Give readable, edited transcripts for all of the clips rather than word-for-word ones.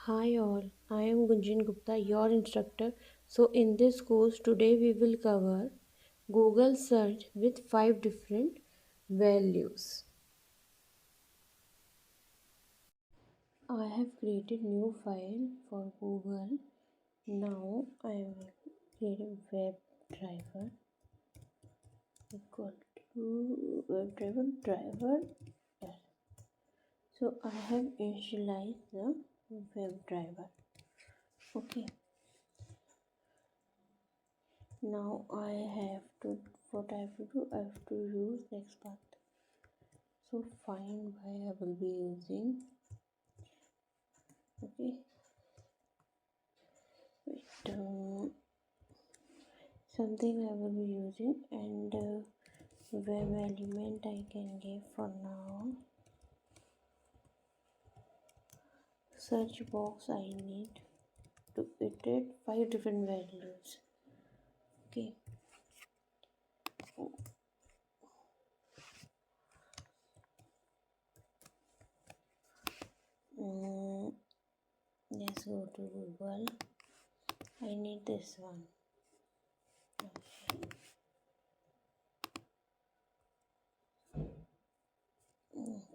Hi all, I am Gunjan Gupta, your instructor. So in this course today we will cover Google search with 5 different values. I have created new file for Google. Now I will create a webdriver equal to webdriver. So I have initialized the webdriver. Okay. Now I have to, what I have to do, I have to use XPath. So find by I will be using, okay, wait, something I will be using, and web element I can give for now. Search box I need to iterate 5 different values. Okay. Mm, let's go to Google. I need this one. Okay.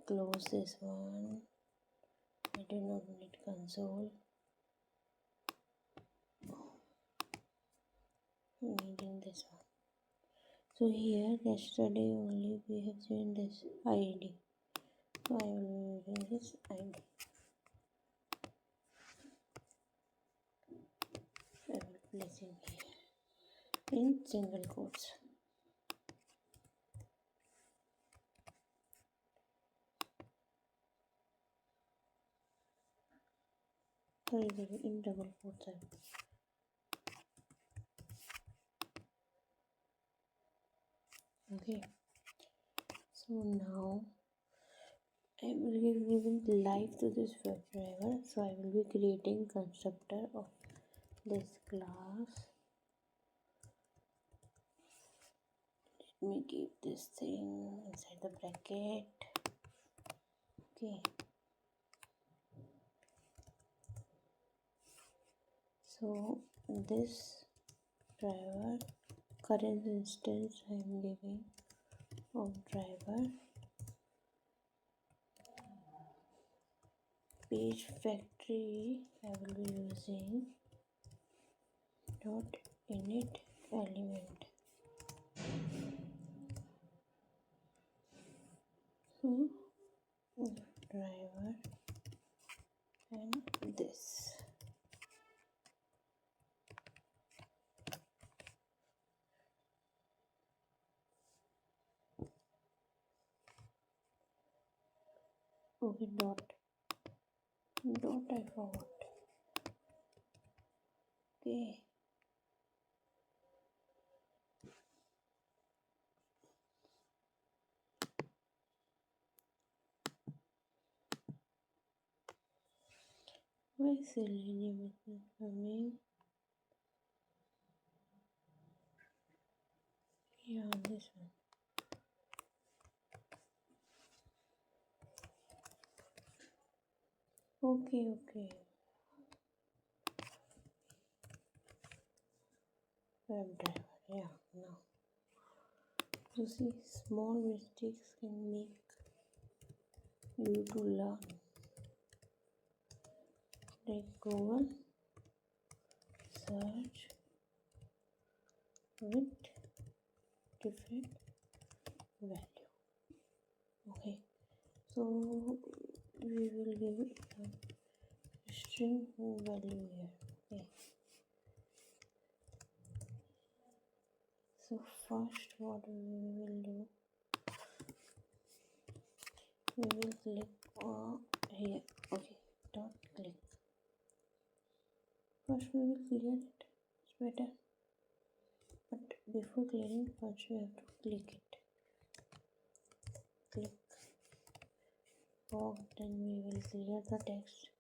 Close this one. I do not need console. Needing this one. So here yesterday only we have seen this ID. So I will be using this ID. I will place in here in single quotes. Sorry, in double quotes. Okay. So now I will be giving life to this webdriver. So I will be creating constructor of this class. Let me keep this thing inside the bracket. Okay. So this driver current instance I am giving of driver page factory I will be using dot init element. So driver and this. Okay, dot I forgot. Okay. Why Selenium is not coming? Yeah, this one. Okay. WebDriver. Yeah, now. You see, small mistakes can make you to learn. Like Google search with different value. Okay, so we will give it a string value here. Okay, so first what we will do, we will click here. Okay, dot click. First we will clear it, it's better, but before clearing first we have to click it. Click. Then we will clear the text,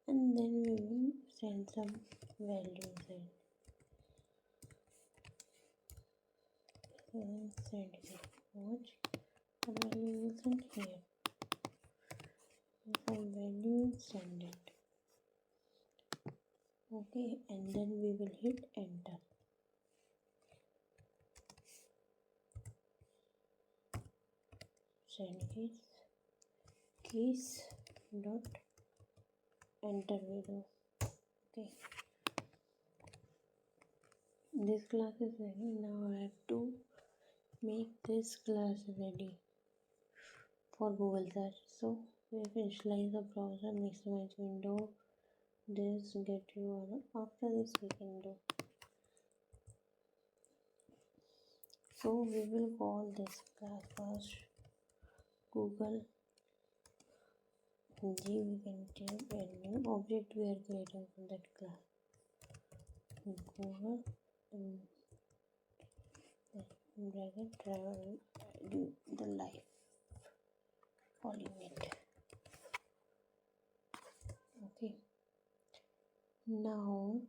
and then we will send some values in. Send it. Watch. The value will send here. Some value, send it. Okay, and then we will hit enter. Send keys dot enter video. Okay, this class is ready. Now I have to make this class ready for Google search. So we have initialize the browser, maximize window, this get URL. After this we can do. So we will call this class first Google G. We can type a new object we are creating from that class. Google bracket driver do the live calling it. Okay, now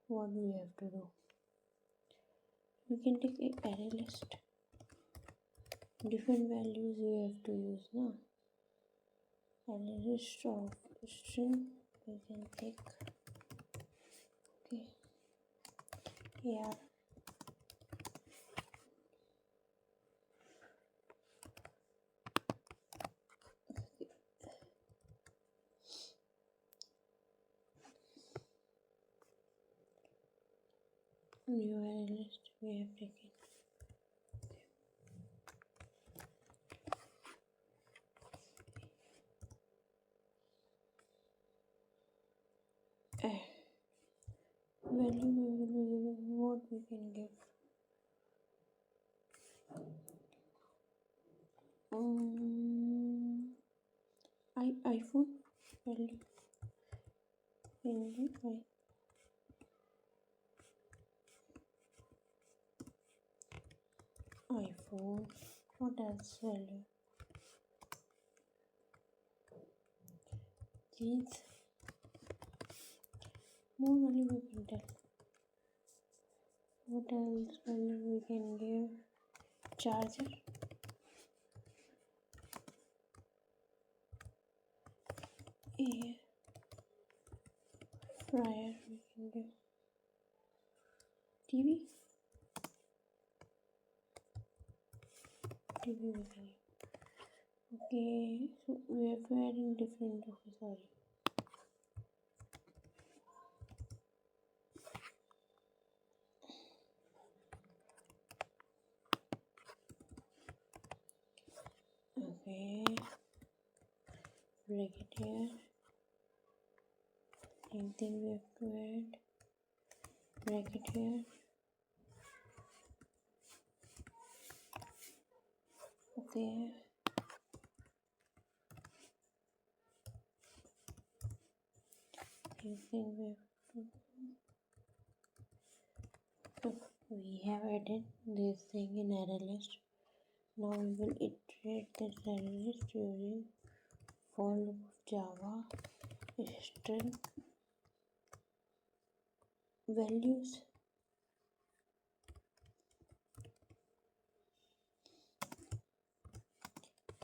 what we have to do, we can take a array list, different values we have to use now. Array list of string we can take. Okay, here new array list we have taken. Value we will be giving, what we can give, iPhone value in iPhone. What else value? Jeans. More value we can tell. What else value we can give? Charger. Air fryer we can give. TV. TV we can give. Okay, so we have to add in different. Okay, sorry. Okay, break it here. Same thing we have to add. Break it here. Okay. Same thing we have to. We have added this thing in array list. Now we will iterate this array list using for loop of Java string values.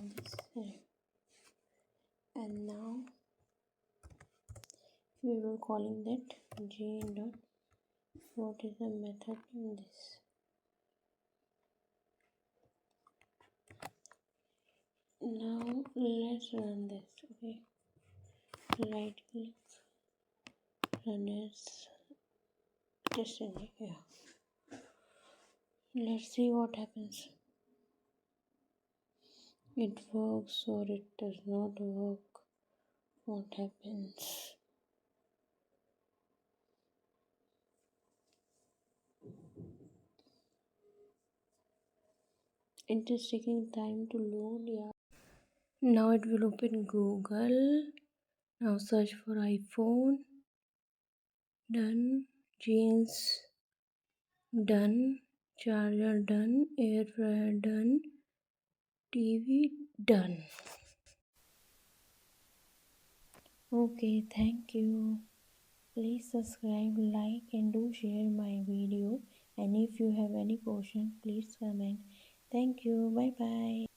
This array. And now we will calling that g dot what is the method in this. Now let's run this. Okay, right click, run as destiny. Yeah, let's see what happens. It works or it does not work. What happens? It is taking time to load. Yeah, now it will open Google. Now search for iPhone. Done. Jeans. Done. Charger done. Air fryer done. TV done. Okay, thank you. Please subscribe, like, and do share my video. And if you have any question, please comment. Thank you. Bye bye.